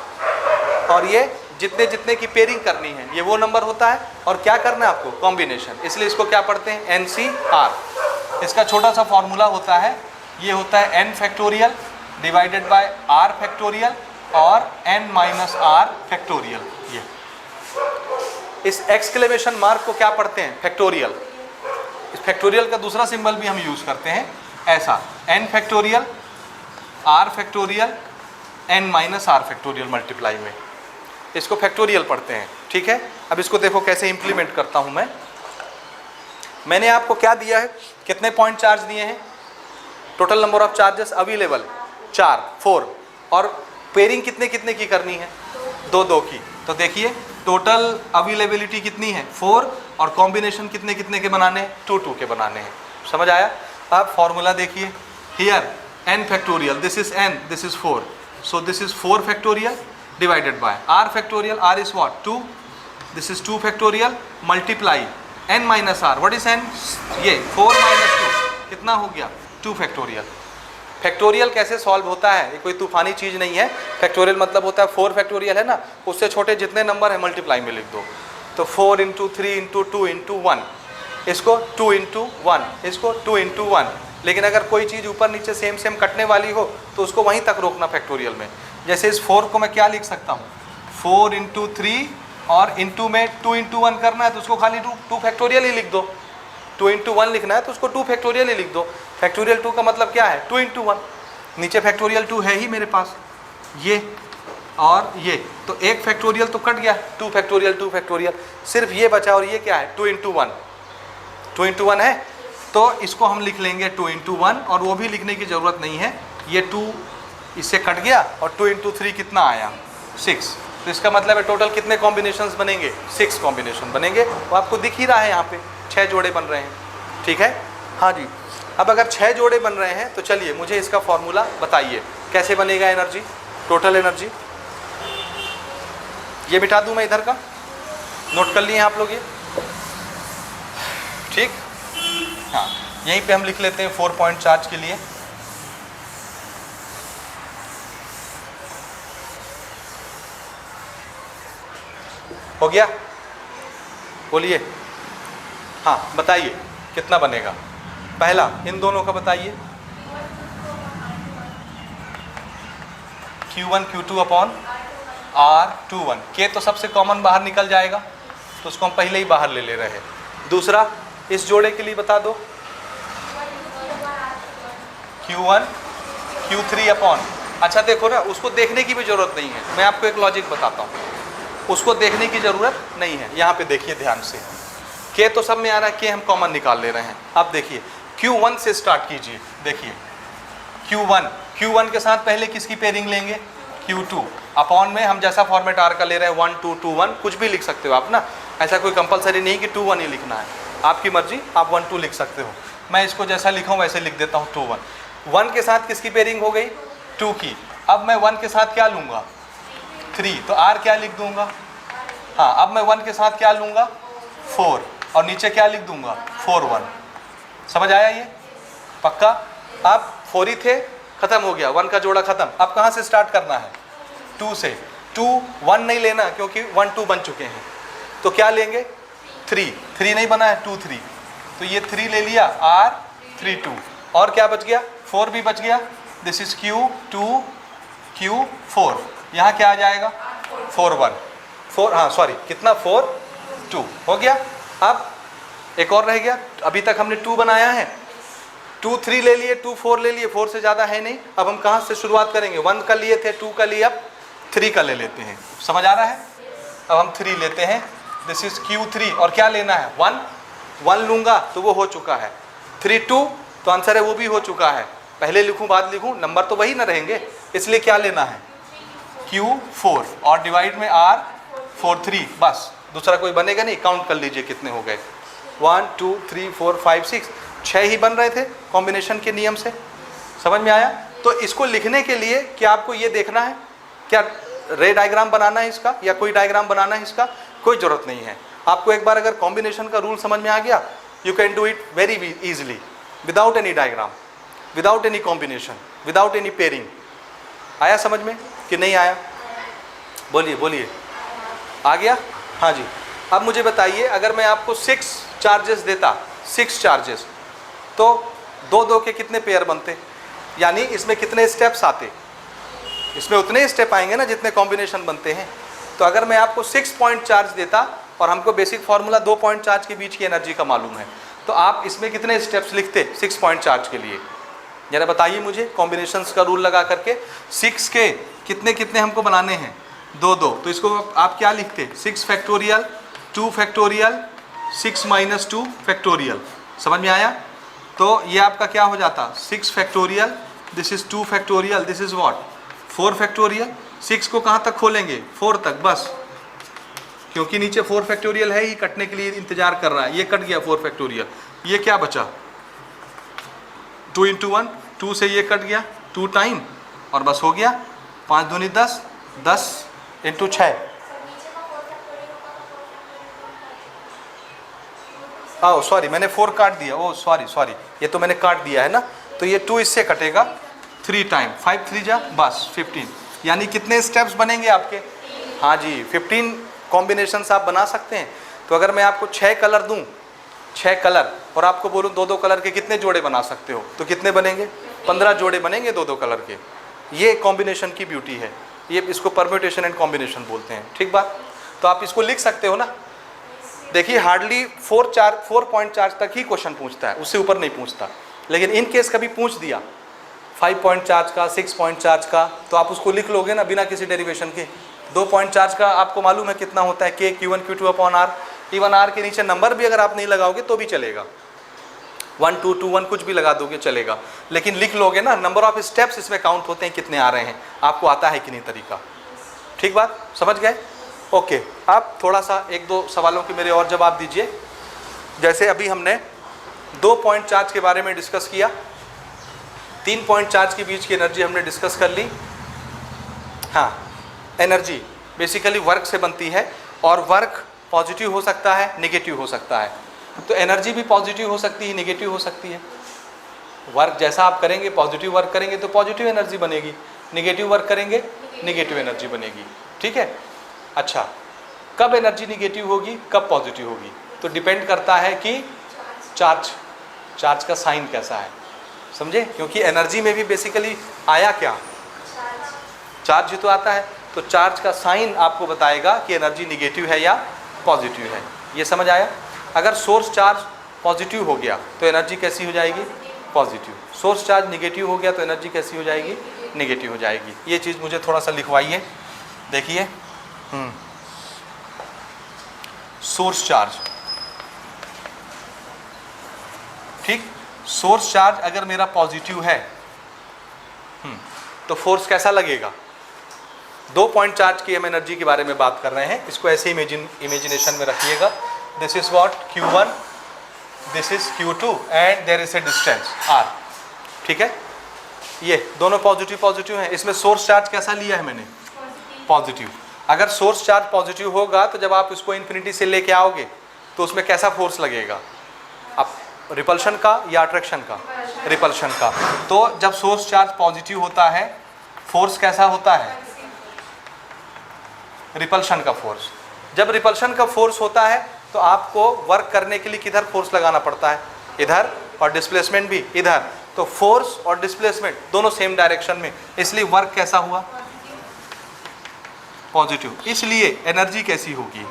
Speaker 1: और ये जितने जितने की पेयरिंग करनी है ये वो नंबर होता है, और क्या करना है आपको? कॉम्बिनेशन। इसलिए इसको क्या पढ़ते हैं? NCR। इसका छोटा सा फॉर्मूला होता है, ये होता है n factorial divided by r factorial और n माइनस r फैक्टोरियल। ये इस एक्सक्लेमेशन मार्क को क्या पढ़ते हैं? फैक्टोरियल। इस फैक्टोरियल का दूसरा सिंबल भी हम यूज़ करते हैं ऐसा, n factorial r factorial n minus r factorial multiply में, इसको फैक्टोरियल पढ़ते हैं, ठीक है। अब इसको देखो कैसे इंप्लीमेंट करता हूँ मैं। मैंने आपको क्या दिया है? कितने पॉइंट चार्ज दिए हैं? Total number of charges available 4 और पेयरिंग कितने कितने की करनी है? 2 की। तो देखिए टोटल अवेलेबिलिटी कितनी है? 4, और कॉम्बिनेशन कितने कितने के बनाने हैं? 2 के बनाने हैं। समझ आया? आप फॉर्मूला देखिए, here n factorial, this is n, this is 4, so this is 4 factorial divided by r factorial, r is what? 2, this is 2 factorial multiply n minus r, what is n? ये 4 माइनस 2 कितना हो गया? 2 factorial. Factorial कैसे solve होता है? ये कोई तूफानी चीज़ नहीं है। फैक्टोरियल मतलब होता है 4 फैक्टोरियल है ना, उससे छोटे जितने नंबर है मल्टीप्लाई में लिख दो। तो 4 इंटू 3 इंटू 2 इंटू 1, इसको 2 इंटू 1, इसको 2 इंटू 1। लेकिन अगर कोई चीज़ ऊपर नीचे सेम सेम कटने वाली हो तो उसको वहीं तक रोकना फैक्टोरियल में। जैसे इस 4 को मैं क्या लिख सकता हूँ? 4 इंटू 3, और इंटू में 2 इंटू 1 करना है तो उसको खाली 2 फैक्टोरियल ही लिख दो। 2 इंटू 1 लिखना है तो उसको 2 फैक्टोरियल ही लिख दो। फैक्टोरियल 2 का मतलब क्या है? 2 इंटू 1। नीचे फैक्टोरियल 2 है ही मेरे पास, ये और ये, तो एक फैक्टोरियल तो कट गया, 2 फैक्टोरियल, सिर्फ ये बचा। और ये क्या है? 2 इंटू 1, 2 इंटू 1 है, तो इसको हम लिख लेंगे 2 इंटू 1, और वो भी लिखने की ज़रूरत नहीं है। ये 2 इससे कट गया, और 2 इंटू 3 कितना आया? 6। तो इसका मतलब है टोटल कितने कॉम्बिनेशंस बनेंगे? 6 कॉम्बिनेशन बनेंगे। वो आपको दिख ही रहा है, यहाँ पे 6 जोड़े बन रहे हैं, ठीक है। हाँ जी, अब अगर 6 जोड़े बन रहे हैं तो चलिए मुझे इसका फॉर्मूला बताइए, कैसे बनेगा एनर्जी, टोटल एनर्जी। ये मिटा दूं मैं इधर का, नोट कर लिए आप लोग ये, ठीक। हाँ, यहीं पे हम लिख लेते हैं 4 पॉइंट चार्ज के लिए। हो गया, बोलिए। हाँ बताइए कितना बनेगा। पहला इन दोनों का बताइए, Q1 Q2 अपॉन R21। के तो सबसे कॉमन बाहर निकल जाएगा, तो उसको हम पहले ही बाहर ले रहे हैं। दूसरा इस जोड़े के लिए बता दो, Q1 Q3 अपॉन, अच्छा देखो ना, उसको देखने की भी ज़रूरत नहीं है, मैं आपको एक लॉजिक बताता हूँ, उसको देखने की ज़रूरत नहीं है। यहाँ पे देखिए ध्यान से, के तो सब में आ रहा है, के हम कॉमन निकाल ले रहे हैं। अब देखिए Q1 से स्टार्ट कीजिए, देखिए Q1 के साथ पहले किसकी पेयरिंग लेंगे, Q2 अपॉन में हम जैसा फॉर्मेट आर का ले रहे हैं 1 2 2 1, कुछ भी लिख सकते हो आप ना, ऐसा कोई कंपलसरी नहीं कि 2 1 ही लिखना है, आपकी मर्जी, आप 1 2 लिख सकते हो। मैं इसको जैसा लिखा हूँ वैसे लिख देता हूँ 2 1। 1 के साथ किसकी पेयरिंग हो गई, 2 की। अब मैं 1 के साथ क्या लूँगा, 3, तो आर क्या लिख दूँगा, हाँ अब मैं 1 के साथ क्या लूँगा, 4, और नीचे क्या लिख दूँगा 4 1। समझ आया ये, पक्का। अब 4 ही थे, खत्म हो गया, 1 का जोड़ा खत्म। अब कहाँ से स्टार्ट करना है, 2 से। 2 1 नहीं लेना क्योंकि 1 2 बन चुके हैं, तो क्या लेंगे 3 नहीं बना है, 2 3, तो ये 3 ले लिया, R 3 2, और क्या बच गया, 4 भी बच गया। दिस इज Q2 Q4, यहाँ क्या आ जाएगा 4 1 4, हाँ सॉरी कितना 4 2 हो गया। अब एक और रह गया, अभी तक हमने 2 बनाया है, 2 3 ले लिए, 2 4 ले लिए, 4 से ज़्यादा है नहीं। अब हम कहाँ से शुरुआत करेंगे, 1 का लिए थे, 2 का लिए, अब 3 का ले लेते हैं। समझ आ रहा है, अब हम 3 लेते हैं, दिस इज Q3, और क्या लेना है 1 लूँगा तो वो हो चुका है, 3 2 तो आंसर है वो भी हो चुका है। पहले लिखूँ बाद लिखूँ, नंबर तो वही ना रहेंगे, इसलिए क्या लेना है Q4, और डिवाइड में R 4 3, बस दूसरा कोई बनेगा नहीं। काउंट कर लीजिए कितने हो गए, 1 2 3 4 5 6, 6 ही बन रहे थे कॉम्बिनेशन के नियम से। समझ में आया। तो इसको लिखने के लिए क्या आपको ये देखना है, क्या रे डायग्राम बनाना है इसका या कोई डायग्राम बनाना है इसका, कोई ज़रूरत नहीं है। आपको एक बार अगर कॉम्बिनेशन का रूल समझ में आ गया, you can do it very easily without any diagram, without any combination, without any pairing. आया समझ में कि नहीं आया, बोलिए बोलिए, आ गया। हाँ जी। अब मुझे बताइए, अगर मैं आपको 6 चार्जेस देता, 6 चार्जेस, तो 2 2 के कितने पेयर बनते, यानी इसमें कितने स्टेप्स आते, इसमें उतने स्टेप आएंगे ना जितने कॉम्बिनेशन बनते हैं। तो अगर मैं आपको 6 पॉइंट चार्ज देता और हमको बेसिक फार्मूला 2 पॉइंट चार्ज के बीच की एनर्जी का मालूम है, तो आप इसमें कितने स्टेप्स लिखते 6 पॉइंट चार्ज के लिए, जरा बताइए मुझे। कॉम्बिनेशंस का रूल लगा करके 6 के कितने कितने हमको बनाने हैं, 2 2, तो इसको आप क्या लिखते, 6 फैक्टोरियल 2 फैक्टोरियल 6 - 2 फैक्टोरियल। समझ में आया। तो ये आपका क्या हो जाता, 6 factorial, this is 2 factorial, this is what 4 factorial. 6 को कहाँ तक खोलेंगे, 4 तक, बस, क्योंकि नीचे 4 फैक्टोरियल है ही, कटने के लिए इंतजार कर रहा है। ये कट गया 4 फैक्टोरियल, ये क्या बचा 2 × 1, 2 से ये कट गया 2 टाइम, और बस हो गया 5 दूनी 10, 10 × 6। ओह सॉरी, मैंने 4 काट दिया, ओह सॉरी, ये तो मैंने काट दिया है ना, तो ये 2 इससे कटेगा 3 टाइम, 5 3 जा, बस 15। यानी कितने स्टेप्स बनेंगे आपके, हाँ जी 15 कॉम्बिनेशंस आप बना सकते हैं। तो अगर मैं आपको 6 कलर दूं, 6 कलर, और आपको बोलूं 2 2 कलर के कितने जोड़े बना सकते हो, तो कितने बनेंगे, 15 जोड़े बनेंगे 2 2 कलर के। ये कॉम्बिनेशन की ब्यूटी है, ये इसको परम्यूटेशन एंड कॉम्बिनेशन बोलते हैं, ठीक बात। तो आप इसको लिख सकते हो ना। देखिए हार्डली 4 पॉइंट चार्ज तक ही क्वेश्चन पूछता है, उससे ऊपर नहीं पूछता। लेकिन इन केस कभी पूछ दिया 5 पॉइंट चार्ज का, 6 पॉइंट चार्ज का, तो आप उसको लिख लोगे ना बिना किसी डेरिवेशन के। 2 पॉइंट चार्ज का आपको मालूम है कितना होता है, के Q1 Q2 upon R। Even R के नीचे नंबर भी अगर आप नहीं लगाओगे तो भी चलेगा, 1 2 2 1 कुछ भी लगा दोगे चलेगा, लेकिन लिख लोगे ना। नंबर ऑफ स्टेप्स इसमें काउंट होते हैं, कितने आ रहे हैं, आपको आता है कि नहीं तरीका, ठीक बात, समझ गए। ओके, आप थोड़ा सा 1 2 सवालों के मेरे और जवाब दीजिए। जैसे अभी हमने 2 पॉइंट चार्ज के बारे में डिस्कस किया, 3 पॉइंट चार्ज के बीच की एनर्जी हमने डिस्कस कर ली। हाँ, एनर्जी बेसिकली वर्क से बनती है और वर्क पॉजिटिव हो सकता है, नेगेटिव हो सकता है। तो एनर्जी भी पॉजिटिव हो सकती है, नेगेटिव हो सकती है। वर्क जैसा आप करेंगे, पॉजिटिव वर्क करेंगे तो पॉजिटिव एनर्जी बनेगी, नेगेटिव वर्क करेंगे नेगेटिव एनर्जी बनेगी। ठीक है। अच्छा, कब एनर्जी नेगेटिव होगी, कब पॉजिटिव होगी, तो डिपेंड करता है कि चार्ज का साइन कैसा है, समझे? क्योंकि एनर्जी में भी बेसिकली आया क्या, चार्ज ही तो आता है। तो चार्ज का साइन आपको बताएगा कि एनर्जी नेगेटिव है या पॉजिटिव है। ये समझ आया? अगर सोर्स चार्ज पॉजिटिव हो गया तो एनर्जी कैसी हो जाएगी, पॉजिटिव। सोर्स चार्ज नेगेटिव हो गया तो एनर्जी कैसी हो जाएगी, नेगेटिव हो जाएगी। ये चीज़ मुझे थोड़ा सा लिखवाइए, देखिए। सोर्स चार्ज, ठीक, सोर्स चार्ज अगर मेरा पॉजिटिव है तो फोर्स कैसा लगेगा। 2 पॉइंट चार्ज की हम एनर्जी के बारे में बात कर रहे हैं, इसको ऐसे इमेजिनेशन में रखिएगा। This is what Q1, this is Q2 and there is a distance R। ठीक है, ये दोनों पॉजिटिव पॉजिटिव हैं। इसमें सोर्स चार्ज कैसा लिया है मैंने, पॉजिटिव। अगर सोर्स चार्ज पॉजिटिव होगा तो जब आप इसको इन्फिनिटी से लेके आओगे तो उसमें कैसा फोर्स लगेगा, अब रिपल्शन का या अट्रैक्शन का, रिपल्शन का। तो जब सोर्स चार्ज पॉजिटिव होता है फोर्स कैसा होता है, रिपल्शन का फोर्स। जब रिपल्शन का फोर्स होता है तो आपको वर्क करने के लिए किधर फोर्स लगाना पड़ता है, इधर, और डिस्प्लेसमेंट भी इधर। तो फोर्स और डिस्प्लेसमेंट दोनों सेम डायरेक्शन में, इसलिए वर्क कैसा हुआ, पॉजिटिव। इसलिए एनर्जी कैसी होगी,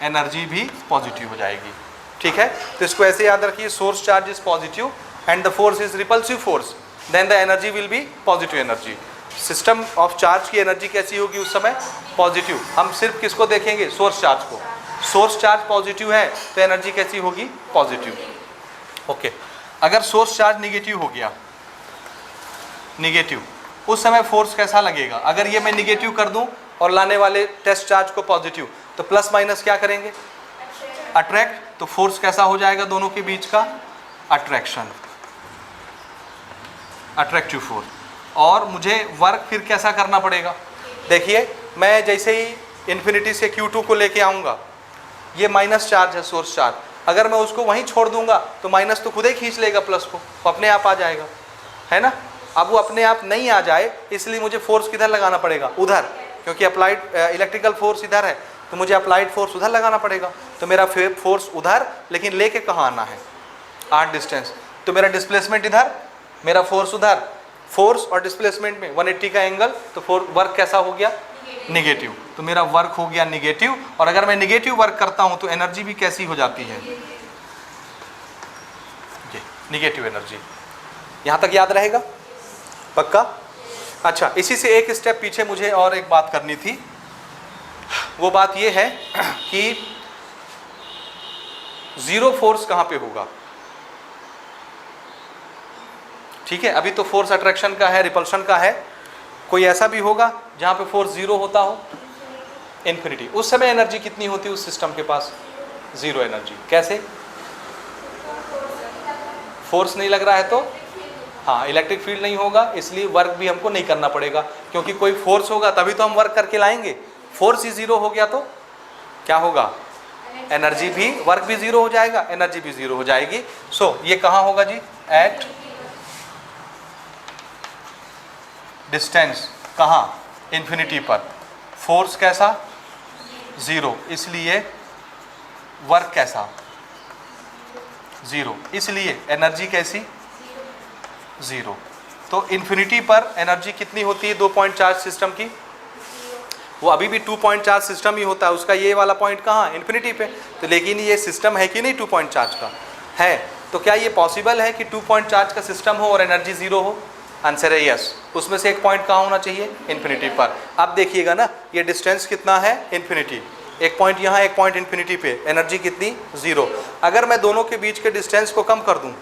Speaker 1: एनर्जी भी पॉजिटिव हो जाएगी। ठीक है, तो इसको ऐसे याद रखिए, source charge is positive and the force is repulsive force, then the energy will be positive energy. System of charge की एनर्जी कैसी होगी उस समय, पॉजिटिव। हम सिर्फ किसको देखेंगे, सोर्स चार्ज को। सोर्स चार्ज पॉजिटिव है तो एनर्जी कैसी होगी, पॉजिटिव। ओके, अगर सोर्स चार्ज निगेटिव हो गया, निगेटिव, उस समय फोर्स कैसा लगेगा। अगर ये मैं निगेटिव कर दूं और लाने वाले टेस्ट चार्ज को पॉजिटिव, तो प्लस माइनस क्या करेंगे, अट्रैक्ट। तो फोर्स कैसा हो जाएगा दोनों के बीच का, अट्रैक्शन, अट्रैक्टिव फोर्स। और मुझे वर्क फिर कैसा करना पड़ेगा, देखिए मैं जैसे ही इन्फिनिटी से Q2 को लेके आऊँगा, ये माइनस चार्ज है सोर्स चार्ज, अगर मैं उसको वहीं छोड़ दूंगा तो माइनस तो खुद ही खींच लेगा प्लस को, वो अपने आप आ जाएगा, है ना। अब वो अपने आप नहीं आ जाए इसलिए मुझे फोर्स किधर लगाना पड़ेगा, उधर, क्योंकि अप्लाइड इलेक्ट्रिकल फोर्स इधर है तो मुझे अप्लाइड फोर्स उधर लगाना पड़ेगा। तो मेरा फोर्स उधर, लेकिन लेके कहाँ आना है, R डिस्टेंस। तो मेरा डिस्प्लेसमेंट इधर, मेरा फोर्स उधर। फोर्स और डिस्प्लेसमेंट में 180 का एंगल, तो वर्क कैसा हो गया, निगेटिव। तो मेरा वर्क हो गया निगेटिव। और अगर मैं निगेटिव वर्क करता हूं तो एनर्जी भी कैसी हो जाती है, ये निगेटिव एनर्जी। यहां तक याद रहेगा, पक्का। अच्छा, इसी से एक स्टेप पीछे मुझे और एक बात करनी थी। वो बात ये है कि जीरो फोर्स कहां पे होगा। ठीक है, अभी तो फोर्स अट्रैक्शन का है, रिपल्शन का है। कोई ऐसा भी होगा जहां पे फोर्स जीरो होता हो, इन्फिनिटी। उस समय एनर्जी कितनी होती है उस सिस्टम के पास, जीरो एनर्जी। कैसे, फोर्स नहीं लग रहा है तो, हाँ, इलेक्ट्रिक फील्ड नहीं होगा, इसलिए वर्क भी हमको नहीं करना पड़ेगा, क्योंकि कोई फोर्स होगा तभी तो हम वर्क करके लाएंगे। फोर्स ही जीरो हो गया तो क्या होगा, एनर्जी भी, वर्क भी जीरो हो जाएगा, एनर्जी भी जीरो हो जाएगी। सो ये कहाँ होगा जी, एट डिस्टेंस, कहाँ, इन्फिनिटी पर। फोर्स कैसा, जीरो, इसलिए वर्क कैसा, जीरो, इसलिए एनर्जी कैसी, जीरो। तो इन्फिनिटी पर एनर्जी कितनी होती है 2 पॉइंट चार्ज सिस्टम की, वो अभी भी 2 पॉइंट चार्ज सिस्टम ही होता है। उसका ये वाला पॉइंट कहाँ, इन्फिनिटी पे। तो लेकिन ये सिस्टम है कि नहीं 2 पॉइंट चार्ज का, है। तो क्या ये पॉसिबल है कि 2 पॉइंट चार्ज का सिस्टम हो और एनर्जी जीरो हो, आंसर है यस। उसमें से एक पॉइंट कहाँ होना चाहिए, इन्फिनिटी पर। अब देखिएगा ना, ये डिस्टेंस कितना है, इन्फिनिटी, एक पॉइंट यहाँ, एक पॉइंट इन्फिनिटी पे, एनर्जी कितनी, जीरो। अगर मैं दोनों के बीच के डिस्टेंस को कम कर दूं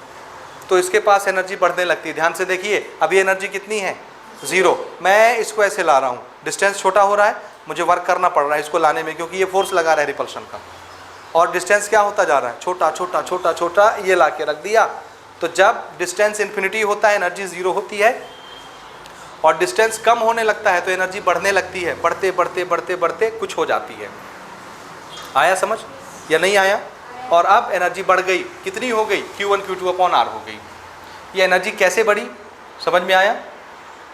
Speaker 1: तो इसके पास एनर्जी बढ़ने लगती है। ध्यान से देखिए, अभी एनर्जी कितनी है, जीरो। मैं इसको ऐसे ला रहा हूँ, डिस्टेंस छोटा हो रहा है, मुझे वर्क करना पड़ रहा है इसको लाने में, क्योंकि ये फोर्स लगा रहा है रिपल्शन का। और डिस्टेंस क्या होता जा रहा है, छोटा छोटा छोटा छोटा, ये ला के रख दिया। तो जब डिस्टेंस इन्फिनिटी होता है एनर्जी ज़ीरो होती है, और डिस्टेंस कम होने लगता है तो एनर्जी बढ़ने लगती है, बढ़ते बढ़ते बढ़ते बढ़ते कुछ हो जाती है। आया समझ या नहीं आया? और अब एनर्जी बढ़ गई, कितनी हो गई, Q1 Q2 अपॉन R हो गई। ये एनर्जी कैसे बढ़ी, समझ में आया?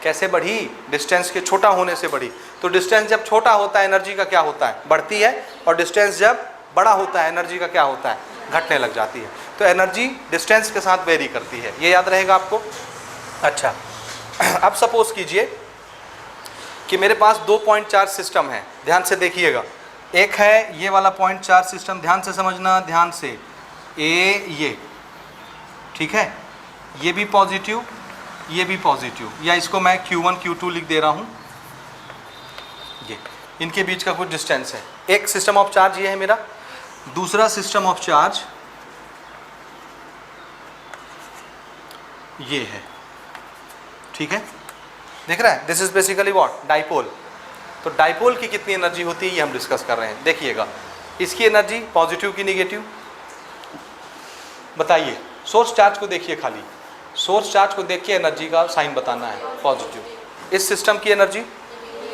Speaker 1: कैसे बढ़ी? डिस्टेंस के छोटा होने से बढ़ी। तो डिस्टेंस जब छोटा होता है एनर्जी का क्या होता है, बढ़ती है, और डिस्टेंस जब बड़ा होता है एनर्जी का क्या होता है, घटने लग जाती है। तो एनर्जी डिस्टेंस के साथ वेरी करती है, ये याद रहेगा आपको। अच्छा, अब सपोज कीजिए कि मेरे पास 2 पॉइंट चार्ज सिस्टम है, ध्यान से देखिएगा। एक है ये वाला पॉइंट चार्ज सिस्टम, ध्यान से समझना, ध्यान से, ये ठीक है, ये भी पॉजिटिव, ये भी पॉजिटिव, या इसको मैं Q1 Q2 लिख दे रहा हूँ। ये इनके बीच का कुछ डिस्टेंस है। एक सिस्टम ऑफ चार्ज ये है मेरा, दूसरा सिस्टम ऑफ चार्ज ये है, ठीक है, देख रहा है? This is basically what, dipole. तो डाइपोल की कितनी एनर्जी होती है ये हम डिस्कस कर रहे हैं। देखिएगा, इसकी एनर्जी पॉजिटिव की निगेटिव, बताइए। सोर्स चार्ज को देखिए, खाली सोर्स चार्ज को देख के एनर्जी का साइन बताना है, पॉजिटिव। इस सिस्टम की एनर्जी,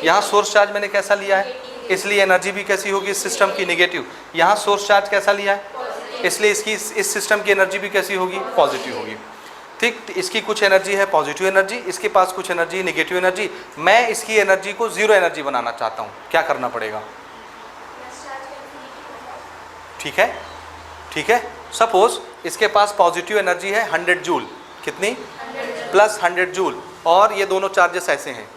Speaker 1: यहाँ सोर्स चार्ज मैंने कैसा लिया है, इसलिए एनर्जी भी कैसी होगी इस सिस्टम की, निगेटिव। यहाँ सोर्स चार्ज कैसा लिया है, इसलिए इसकी इस सिस्टम की एनर्जी भी कैसी होगी, पॉजिटिव होगी। ठीक, इसकी कुछ एनर्जी है पॉजिटिव एनर्जी, इसके पास कुछ एनर्जी निगेटिव एनर्जी। मैं इसकी एनर्जी को जीरो एनर्जी बनाना चाहता हूँ, क्या करना पड़ेगा? ठीक है, ठीक है। सपोज इसके पास पॉजिटिव एनर्जी है 100 जूल, कितनी, प्लस 100 जूल, और ये दोनों चार्जेस ऐसे हैं,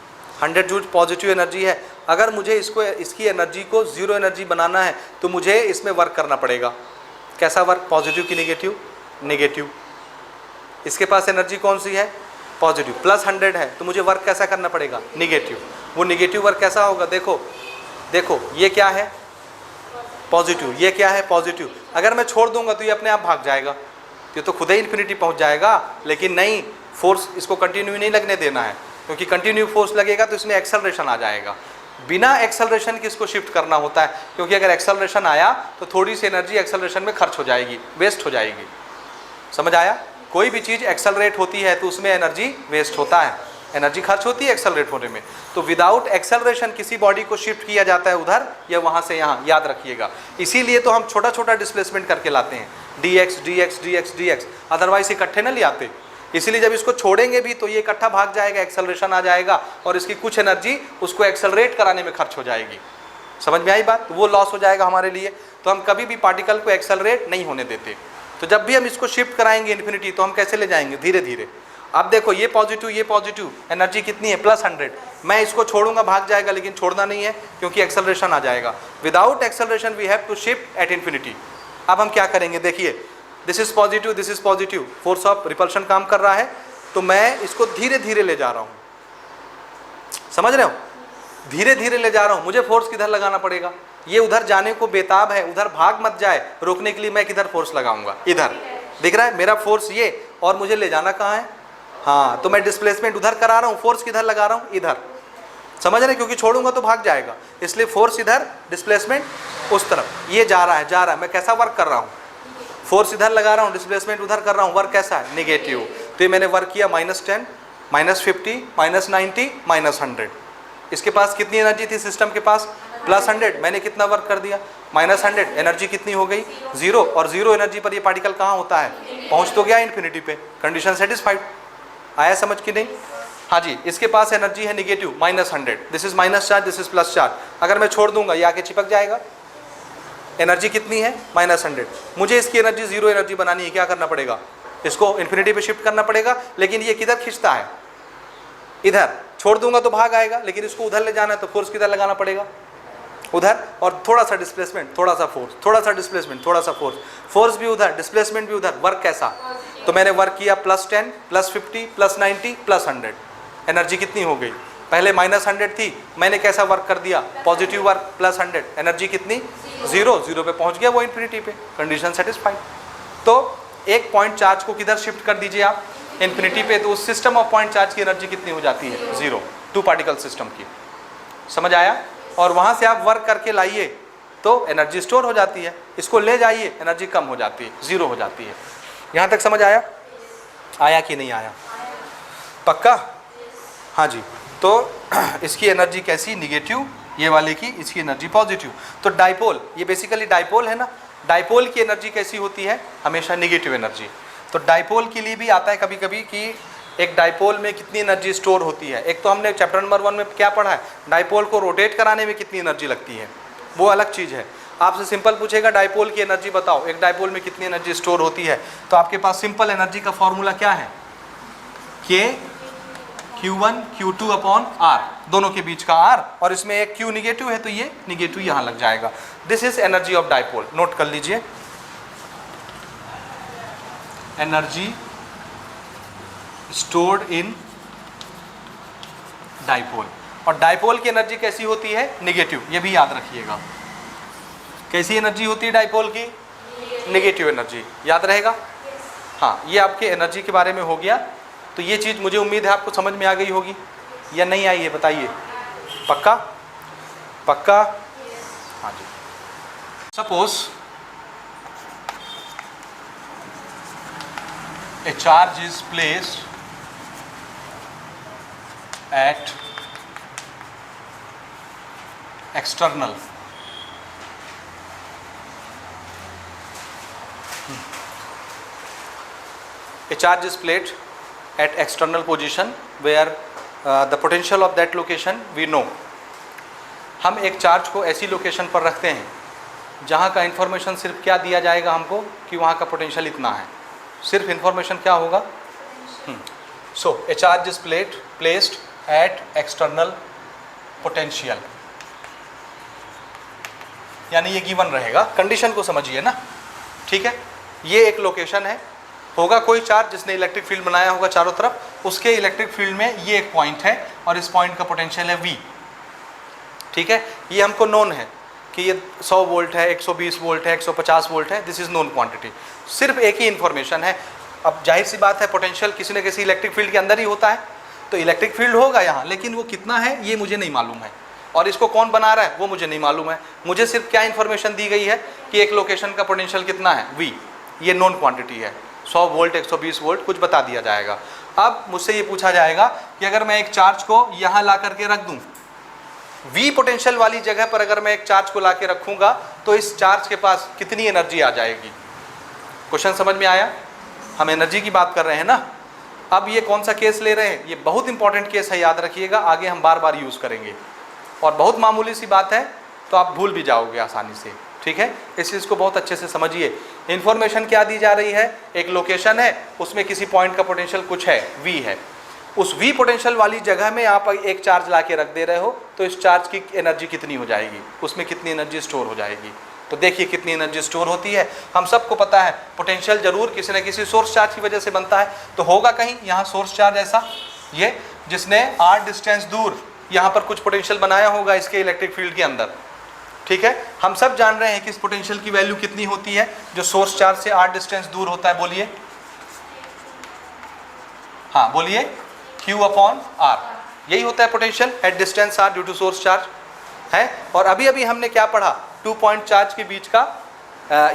Speaker 1: 100 जूल पॉजिटिव एनर्जी है। अगर मुझे इसकी एनर्जी को जीरो एनर्जी बनाना है तो मुझे इसमें वर्क करना पड़ेगा। कैसा वर्क, पॉजिटिव की निगेटिव, निगेटिव। इसके पास एनर्जी कौन सी है, पॉजिटिव, प्लस 100 है, तो मुझे वर्क कैसा करना पड़ेगा, निगेटिव। वो निगेटिव वर्क कैसा होगा, देखो देखो, ये क्या है, पॉजिटिव, ये क्या है, पॉजिटिव। अगर मैं छोड़ दूंगा तो ये अपने आप भाग जाएगा, ये तो खुद ही इन्फिनिटी पहुंच जाएगा। लेकिन नहीं, फोर्स इसको कंटिन्यू नहीं लगने देना है, क्योंकि कंटिन्यू फोर्स लगेगा तो इसमें एक्सेलरेशन आ जाएगा। बिना एक्सेलरेशन की इसको शिफ्ट करना होता है, क्योंकि अगर एक्सेलरेशन आया तो थोड़ी सी एनर्जी एक्सेलरेशन में खर्च हो जाएगी, वेस्ट हो जाएगी। समझ आया? कोई भी चीज़ एक्सेलरेट होती है तो उसमें एनर्जी वेस्ट होता है, एनर्जी खर्च होती है एक्सेलरेट होने में। तो विदाउट एक्सेलरेशन किसी बॉडी को शिफ्ट किया जाता है उधर या वहाँ से यहाँ, याद रखिएगा। इसीलिए तो हम छोटा छोटा डिस्प्लेसमेंट करके लाते हैं, dx dx dx dx, otherwise इकट्ठे न ले आते। इसीलिए जब इसको छोड़ेंगे भी तो ये इकट्ठा भाग जाएगा, एक्सेलरेशन आ जाएगा, और इसकी कुछ एनर्जी उसको एक्सेलरेट कराने में खर्च हो जाएगी। समझ में आई बात? वो लॉस हो जाएगा हमारे लिए। तो हम कभी भी पार्टिकल को एक्सेलरेट नहीं होने देते। तो जब भी हम इसको शिफ्ट कराएंगे इन्फिनिटी, तो हम कैसे ले जाएंगे, धीरे धीरे। अब देखो, ये पॉजिटिव, एनर्जी कितनी है, प्लस 100। मैं इसको छोड़ूंगा भाग जाएगा, लेकिन छोड़ना नहीं है क्योंकि एक्सेलरेशन आ जाएगा। Without acceleration we have to shift at infinity. अब हम क्या करेंगे, देखिए, this is positive, force of repulsion काम कर रहा है, तो मैं इसको धीरे धीरे ले जा रहा हूँ। समझ रहे हो? धीरे धीरे ले जा रहा हूँ। मुझे फोर्स किधर लगाना पड़ेगा, ये उधर जाने को बेताब है, उधर भाग मत जाए, रोकने के लिए मैं किधर फोर्स लगाऊंगा, इधर। दिख रहा है मेरा फोर्स ये, और मुझे ले जाना कहाँ है, हाँ, तो मैं डिस्प्लेसमेंट उधर करा रहा हूँ, फोर्स किधर लगा रहा हूँ, इधर। समझ रहे? क्योंकि छोड़ूंगा तो भाग जाएगा, इसलिए फोर्स इधर, डिस्प्लेसमेंट उस तरफ। ये जा रहा है, मैं कैसा वर्क कर रहा हूँ, फोर्स इधर लगा रहा हूँ, डिस्प्लेसमेंट उधर कर रहा हूँ, वर्क कैसा है, निगेटिव। तो ये मैंने वर्क किया -10, -50, -90, -100। इसके पास कितनी एनर्जी थी सिस्टम के पास, प्लस 100। मैंने कितना वर्क कर दिया, -100। एनर्जी कितनी हो गई, 0। और 0 एनर्जी पर ये पार्टिकल कहाँ होता है, पहुँच तो गया इन्फिनिटी पे, कंडीशन सेटिस्फाइड। आया समझ की नहीं? हाँ जी। इसके पास एनर्जी है negative, -100। This is minus charge, this is plus charge. अगर मैं छोड़ दूंगा ये आके चिपक जाएगा। एनर्जी कितनी है, -100। मुझे इसकी एनर्जी 0 एनर्जी बनानी है, क्या करना पड़ेगा, इसको इन्फिनिटी पे शिफ्ट करना पड़ेगा। लेकिन ये किधर खींचता है, इधर। छोड़ दूंगा तो भाग आएगा, लेकिन इसको उधर ले जाना है तो फोर्स किधर लगाना पड़ेगा, उधर। और थोड़ा सा डिस्प्लेसमेंट, थोड़ा सा फोर्स, थोड़ा सा डिस्प्लेसमेंट, थोड़ा सा फोर्स, फोर्स भी उधर, डिस्प्लेसमेंट भी उधर। वर्क कैसा, तो मैंने वर्क किया +10, +50, +90, +100। एनर्जी कितनी हो गई, पहले -100 थी, मैंने कैसा वर्क कर दिया, पॉजिटिव वर्क, +100। एनर्जी कितनी, 0 पे पहुंच गया वो इन्फिनिटी पे, कंडीशन सेटिस्फाइड। तो एक पॉइंट चार्ज को किधर शिफ्ट कर दीजिए आप, इन्फिनिटी पे, तो उस सिस्टम ऑफ पॉइंट चार्ज की एनर्जी कितनी हो जाती है, 0। 2 पार्टिकल सिस्टम की। समझ आया? और वहाँ से आप वर्क करके लाइए, तो एनर्जी स्टोर हो जाती है, इसको ले जाइए एनर्जी कम हो जाती है, ज़ीरो हो जाती है। यहाँ तक समझ आया? आया कि नहीं आया? पक्का? हाँ जी। तो इसकी एनर्जी कैसी? निगेटिव, ये वाले की, इसकी एनर्जी पॉजिटिव। तो डाइपोल, ये बेसिकली डाइपोल है ना, डाइपोल की एनर्जी कैसी होती है? हमेशा निगेटिव एनर्जी। तो डाइपोल के लिए भी आता है कभी कभी कि एक डाइपोल में कितनी एनर्जी स्टोर होती है। एक तो हमने चैप्टर नंबर 1 में क्या पढ़ा है, डाइपोल को रोटेट कराने में कितनी एनर्जी लगती है, वो अलग चीज़ है। आपसे सिंपल पूछेगा डाइपोल की एनर्जी बताओ, एक डाइपोल में कितनी एनर्जी स्टोर होती है, तो आपके पास सिंपल एनर्जी का फॉर्मूला क्या है? K Q1 Q2 upon R, दोनों के बीच का R, और इसमें एक Q निगेटिव है तो ये निगेटिव यहाँ लग जाएगा। This is energy of dipole, note कर लीजिए। एनर्जी स्टोर्ड इन डाइपोल, और डाइपोल की एनर्जी कैसी होती है? निगेटिव, ये भी याद रखिएगा। कैसी एनर्जी होती है डाइपोल की? निगेटिव एनर्जी, याद रहेगा? हाँ, ये आपके एनर्जी के बारे में हो गया। तो ये चीज़ मुझे उम्मीद है आपको समझ में आ गई होगी या नहीं आई है, बताइए। पक्का? पक्का? हाँ जी। Suppose a charge is placed at external a charge is placed at external position where the potential of that location we know। हम एक चार्ज को ऐसी लोकेशन पर रखते हैं जहाँ का इन्फॉर्मेशन सिर्फ क्या दिया जाएगा हमको कि वहाँ का पोटेंशियल इतना है, सिर्फ इन्फॉर्मेशन क्या होगा? So a charge is placed at external potential, यानी ये गिवन रहेगा। कंडीशन को समझिए ना, ठीक है। ये एक लोकेशन है, होगा कोई चार्ज जिसने इलेक्ट्रिक फील्ड बनाया होगा चारों तरफ, उसके इलेक्ट्रिक फील्ड में ये एक पॉइंट है और इस पॉइंट का पोटेंशियल है V, ठीक है। ये हमको नोन है कि ये 100 वोल्ट है, 120 वोल्ट है, 150 वोल्ट है, दिस इज़ नोन क्वांटिटी। सिर्फ एक ही इन्फॉर्मेशन है। अब जाहिर सी बात है, पोटेंशियल किसी न किसी इलेक्ट्रिक फील्ड के अंदर ही होता है, तो इलेक्ट्रिक फील्ड होगा यहाँ, लेकिन वो कितना है ये मुझे नहीं मालूम है, और इसको कौन बना रहा है वो मुझे नहीं मालूम है। मुझे सिर्फ क्या इन्फॉर्मेशन दी गई है कि एक लोकेशन का पोटेंशियल कितना है, V, ये नोन क्वांटिटी है। 100 वोल्ट, 120 वोल्ट, कुछ बता दिया जाएगा। अब मुझसे ये पूछा जाएगा कि अगर मैं एक चार्ज को यहाँ ला करके रख दूँ, V पोटेंशियल वाली जगह पर अगर मैं एक चार्ज को ला के रखूँगा तो इस चार्ज के पास कितनी एनर्जी आ जाएगी? क्वेश्चन समझ में आया? हम एनर्जी की बात कर रहे हैं ना। अब ये कौन सा केस ले रहे हैं? ये बहुत इंपॉर्टेंट केस है, याद रखिएगा, आगे हम बार बार यूज़ करेंगे, और बहुत मामूली सी बात है तो आप भूल भी जाओगे आसानी से, ठीक है। इस चीज़ को बहुत अच्छे से समझिए। इन्फॉर्मेशन क्या दी जा रही है? एक लोकेशन है, उसमें किसी पॉइंट का पोटेंशियल कुछ है, V है। उस V पोटेंशियल वाली जगह में आप एक चार्ज ला के रख दे रहे हो, तो इस चार्ज की एनर्जी कितनी हो जाएगी, उसमें कितनी एनर्जी स्टोर हो जाएगी? तो देखिए कितनी एनर्जी स्टोर होती है। हम सबको पता है पोटेंशियल जरूर किसी न किसी सोर्स चार्ज की वजह से बनता है, तो होगा कहीं यहाँ सोर्स चार्ज ऐसा, ये जिसने r डिस्टेंस दूर यहाँ पर कुछ पोटेंशियल बनाया होगा इसके इलेक्ट्रिक फील्ड के अंदर, ठीक है। हम सब जान रहे हैं कि इस पोटेंशियल की वैल्यू कितनी होती है जो सोर्स चार्ज से r डिस्टेंस दूर होता है, बोलिए। हाँ बोलिए, Q अपॉन R, यही होता है potential at distance r due to source charge है। और अभी अभी हमने क्या पढ़ा? 2 पॉइंट चार्ज के बीच का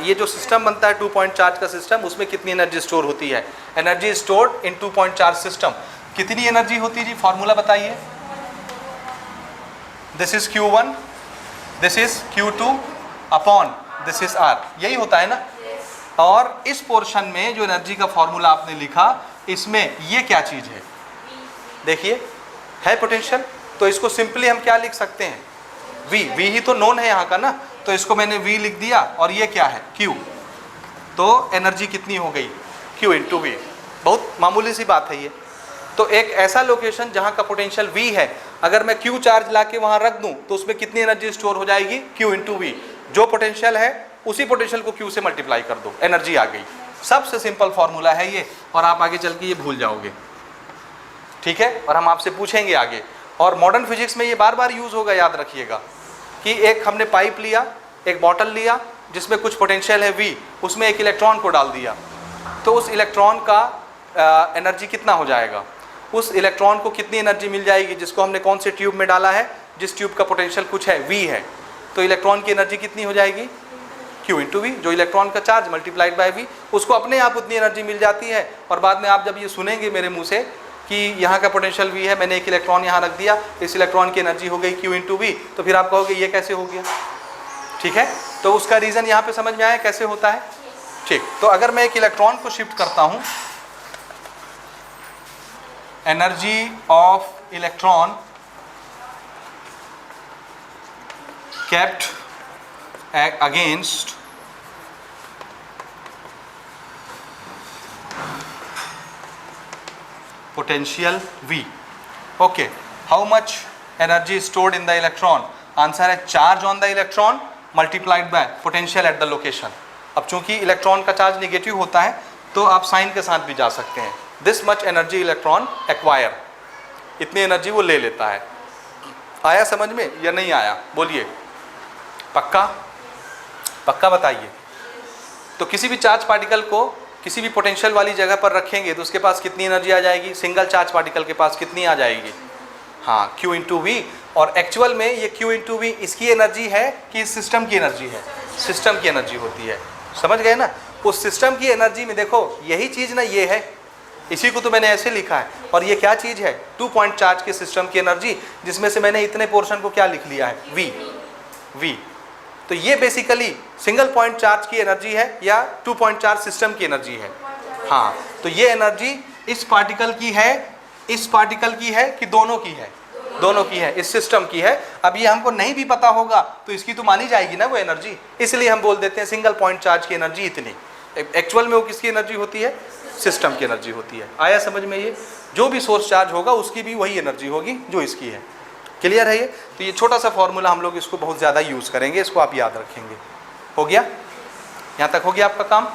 Speaker 1: ये जो सिस्टम बनता है 2 पॉइंट चार्ज का सिस्टम, उसमें कितनी एनर्जी स्टोर होती है? एनर्जी स्टोर्ड इन 2 पॉइंट चार्ज सिस्टम, कितनी एनर्जी होती है जी? फॉर्मूला बताइए। This is Q1, this is Q2 upon this is R, यही होता है ना। और इस पोर्शन में जो एनर्जी का फॉर्मूला आपने लिखा, इसमें ये क्या चीज़ है? देखिए है पोटेंशियल, तो इसको सिंपली हम क्या लिख सकते हैं? V ही तो नोन है यहाँ का ना, तो इसको मैंने V लिख दिया, और ये क्या है? Q। तो एनर्जी कितनी हो गई? Q into V। बहुत मामूली सी बात है ये। तो एक ऐसा लोकेशन जहाँ का पोटेंशियल V है, अगर मैं Q चार्ज ला के वहाँ रख दूँ तो उसमें कितनी एनर्जी स्टोर हो जाएगी? Q into V। जो पोटेंशियल है उसी पोटेंशियल को Q से मल्टीप्लाई कर दो, एनर्जी आ गई। सबसे सिंपल फॉर्मूला है ये, और आप आगे चल के ये भूल जाओगे, ठीक है। और हम आपसे पूछेंगे आगे, और मॉडर्न फिजिक्स में ये बार बार यूज़ होगा, याद रखिएगा कि एक हमने पाइप लिया, एक बॉटल लिया जिसमें कुछ पोटेंशियल है V, उसमें एक इलेक्ट्रॉन को डाल दिया, तो उस इलेक्ट्रॉन का एनर्जी कितना हो जाएगा? उस इलेक्ट्रॉन को कितनी एनर्जी मिल जाएगी जिसको हमने कौन से ट्यूब में डाला है? जिस ट्यूब का पोटेंशियल कुछ है, V है। तो इलेक्ट्रॉन की एनर्जी कितनी हो जाएगी, Q इंटू वी, जो इलेक्ट्रॉन का चार्ज मल्टीप्लाइड बाय वी, उसको अपने आप उतनी एनर्जी मिल जाती है। और बाद में आप जब ये सुनेंगे मेरे मुंह से कि यहाँ का पोटेंशियल V है, मैंने एक इलेक्ट्रॉन यहाँ रख दिया, इस इलेक्ट्रॉन की एनर्जी हो गई Q इंटू वी, तो फिर आप कहोगे ये कैसे हो गया। ठीक है, तो उसका रीज़न यहाँ पे समझ में आया कैसे होता है। ठीक, तो अगर मैं एक इलेक्ट्रॉन को शिफ्ट करता हूँ, energy of electron kept against potential V. Okay, how much energy is stored in the electron? Answer है charge on the electron multiplied by potential at the location. अब चूंकि इलेक्ट्रॉन का चार्ज निगेटिव होता है तो आप साइन के साथ भी जा सकते हैं। This much energy electron acquire, इतनी एनर्जी वो ले लेता है। आया समझ में या नहीं आया, बोलिए। पक्का पक्का बताइए। तो किसी भी चार्ज पार्टिकल को किसी भी पोटेंशियल वाली जगह पर रखेंगे तो उसके पास कितनी एनर्जी आ जाएगी, सिंगल चार्ज पार्टिकल के पास कितनी आ जाएगी, हाँ Q इंटू वी। और एक्चुअल में ये Q इंटू वी इसकी एनर्जी है कि इस सिस्टम की एनर्जी है, सिस्टम की एनर्जी होती है। समझ गए ना, उस सिस्टम की एनर्जी में देखो यही चीज़ ना ये है, इसी को तो मैंने ऐसे लिखा है। और ये क्या चीज़ है, 2 पॉइंट चार्ज के सिस्टम की एनर्जी, जिसमें से मैंने इतने पोर्शन को क्या लिख लिया है, V। तो ये बेसिकली सिंगल पॉइंट चार्ज की एनर्जी है या 2 पॉइंट चार्ज सिस्टम की एनर्जी है। हाँ, तो ये एनर्जी इस पार्टिकल की है, इस पार्टिकल की है कि दोनों की है, दोनों की है, इस सिस्टम की है। अब ये हमको नहीं भी पता होगा तो इसकी तो मानी जाएगी ना वो एनर्जी, इसलिए हम बोल देते हैं सिंगल पॉइंट चार्ज की एनर्जी इतनी। एक्चुअल में वो किसकी एनर्जी होती है, सिस्टम की एनर्जी होती है। आया समझ में, ये जो भी सोर्स चार्ज होगा उसकी भी वही एनर्जी होगी जो इसकी है। क्लियर है ये। तो ये छोटा सा फॉर्मूला हम लोग इसको बहुत ज़्यादा यूज़ करेंगे, इसको आप याद रखेंगे। हो गया, यहाँ तक हो गया आपका काम।